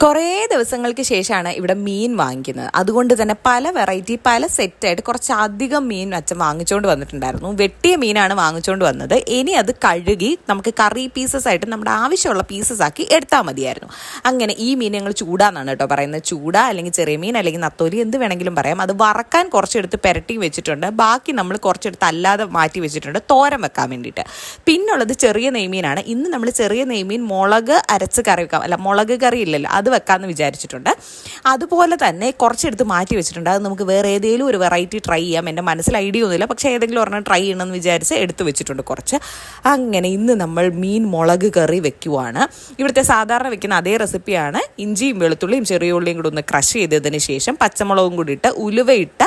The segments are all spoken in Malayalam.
കുറേ ദിവസങ്ങൾക്ക് ശേഷമാണ് ഇവിടെ മീൻ വാങ്ങിക്കുന്നത്. അതുകൊണ്ട് തന്നെ പല വെറൈറ്റി പല സെറ്റായിട്ട് കുറച്ചധികം മീൻ അച്ഛൻ വാങ്ങിച്ചുകൊണ്ട് വന്നിട്ടുണ്ടായിരുന്നു. വെട്ടിയ മീനാണ് വാങ്ങിച്ചുകൊണ്ട് വന്നത്. ഇനി അത് കഴുകി നമുക്ക് കറി പീസസ് ആയിട്ട് നമ്മുടെ ആവശ്യമുള്ള പീസസ് ആക്കി എടുത്താൽ മതിയായിരുന്നു. അങ്ങനെ ഈ മീൻ ഞങ്ങൾ ചൂടാന്നാണ് കേട്ടോ പറയുന്നത്. ചൂട അല്ലെങ്കിൽ ചെറിയ മീൻ അല്ലെങ്കിൽ നത്തോലി എന്ത് വേണമെങ്കിലും പറയാം. അത് വറക്കാൻ കുറച്ചെടുത്ത് പെരട്ടി വെച്ചിട്ടുണ്ട്. ബാക്കി നമ്മൾ കുറച്ചെടുത്ത് അല്ലാതെ മാറ്റി വെച്ചിട്ടുണ്ട് തോരൻ വെക്കാൻ വേണ്ടിയിട്ട്. പിന്നുള്ളത് ചെറിയ നെയ്മീനാണ്. ഇന്ന് നമ്മൾ ചെറിയ നെയ്മീൻ മുളക് അരച്ച് കറി വെക്കാം. അല്ല, മുളക് കറി ഇല്ലല്ലോ, അത് വെക്കാമെന്ന് വിചാരിച്ചിട്ടുണ്ട്. അതുപോലെ തന്നെ കുറച്ചെടുത്ത് മാറ്റി വെച്ചിട്ടുണ്ട്. അത് നമുക്ക് വേറെ ഏതെങ്കിലും ഒരു വെറൈറ്റി ട്രൈ ചെയ്യാം. എൻ്റെ മനസ്സിൽ ഐഡിയ ഒന്നുമില്ല, പക്ഷേ ഏതെങ്കിലും ഒരെണ്ണം ട്രൈ ചെയ്യണമെന്ന് വിചാരിച്ച് എടുത്ത് വെച്ചിട്ടുണ്ട് കുറച്ച്. അങ്ങനെ ഇന്ന് നമ്മൾ മീൻ മുളക് കറി വെക്കുവാണ്. ഇവിടുത്തെ സാധാരണ വെക്കുന്ന അതേ റെസിപ്പിയാണ്. ഇഞ്ചിയും വെളുത്തുള്ളിയും ചെറിയ ഉള്ളിയും കൂടി ഒന്ന് ക്രഷ് ചെയ്തതിന് ശേഷം പച്ചമുളകും കൂടി ഇട്ട് ഉലുവയിട്ട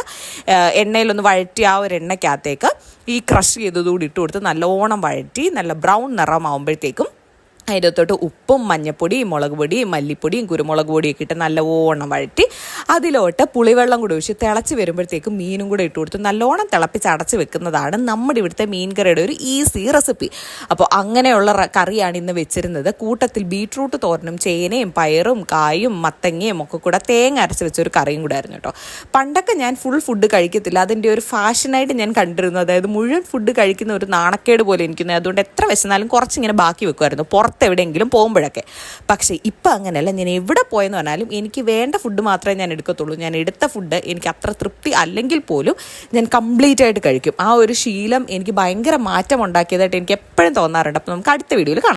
എണ്ണയിലൊന്ന് വഴറ്റി ആ ഒരു എണ്ണയ്ക്കകത്തേക്ക് ഈ ക്രഷ് ചെയ്തതുകൂടി ഇട്ട് കൊടുത്ത് നല്ലോണം വഴറ്റി നല്ല ബ്രൗൺ നിറമാകുമ്പോഴത്തേക്കും അതിനകത്തോട്ട് ഉപ്പും മഞ്ഞപ്പൊടിയും മുളക് പൊടിയും മല്ലിപ്പൊടിയും കുരുമുളക് പൊടിയൊക്കെ ഇട്ട് നല്ലോണം വഴറ്റി അതിലോട്ട് പുളിവെള്ളം കൂടി ഒഴിച്ച് തിളച്ച് വരുമ്പോഴത്തേക്കും മീനും കൂടെ ഇട്ട് കൊടുത്ത് നല്ലോണം തിളപ്പിച്ച് അടച്ച് വെക്കുന്നതാണ് നമ്മുടെ ഇവിടുത്തെ മീൻ കറിയുടെ ഒരു ഈസി റെസിപ്പി. അപ്പോൾ അങ്ങനെയുള്ള കറിയാണ് ഇന്ന് വെച്ചിരുന്നത്. കൂട്ടത്തിൽ ബീട്രൂട്ട് തോരനും ചേനയും പയറും കായും മത്തങ്ങയും ഒക്കെ കൂടെ തേങ്ങ അരച്ച് വെച്ചൊരു കറിയും കൂടെ ആയിരുന്നു കേട്ടോ. പണ്ടൊക്കെ ഞാൻ ഫുൾ ഫുഡ് കഴിക്കത്തില്ല. അതിൻ്റെ ഒരു ഫാഷനായിട്ട് ഞാൻ കണ്ടിരുന്നു. അതായത് മുഴുവൻ ഫുഡ് കഴിക്കുന്ന ഒരു നാണക്കേട് പോലെ എനിക്കുന്നത്. അതുകൊണ്ട് എത്ര വിശന്നാലും കുറച്ചിങ്ങനെ ബാക്കി വെക്കുമായിരുന്നു പുറത്ത് എവിടെയെങ്കിലും പോകുമ്പോഴൊക്കെ. പക്ഷേ ഇപ്പം അങ്ങനെയല്ല. ഞാൻ എവിടെ പോയെന്ന് പറഞ്ഞാലും എനിക്ക് വേണ്ട ഫുഡ് മാത്രമേ ഞാൻ എടുക്കത്തുള്ളൂ. ഞാൻ എടുത്ത ഫുഡ് എനിക്ക് അത്ര തൃപ്തി അല്ലെങ്കിൽ പോലും ഞാൻ കംപ്ലീറ്റ് ആയിട്ട് കഴിക്കും. ആ ഒരു ശീലം എനിക്ക് ഭയങ്കര മാറ്റം ഉണ്ടാക്കിയതായിട്ട് എനിക്ക് എപ്പോഴും തോന്നാറുണ്ട്. അപ്പോൾ നമുക്ക് അടുത്ത വീഡിയോയിൽ കാണാം.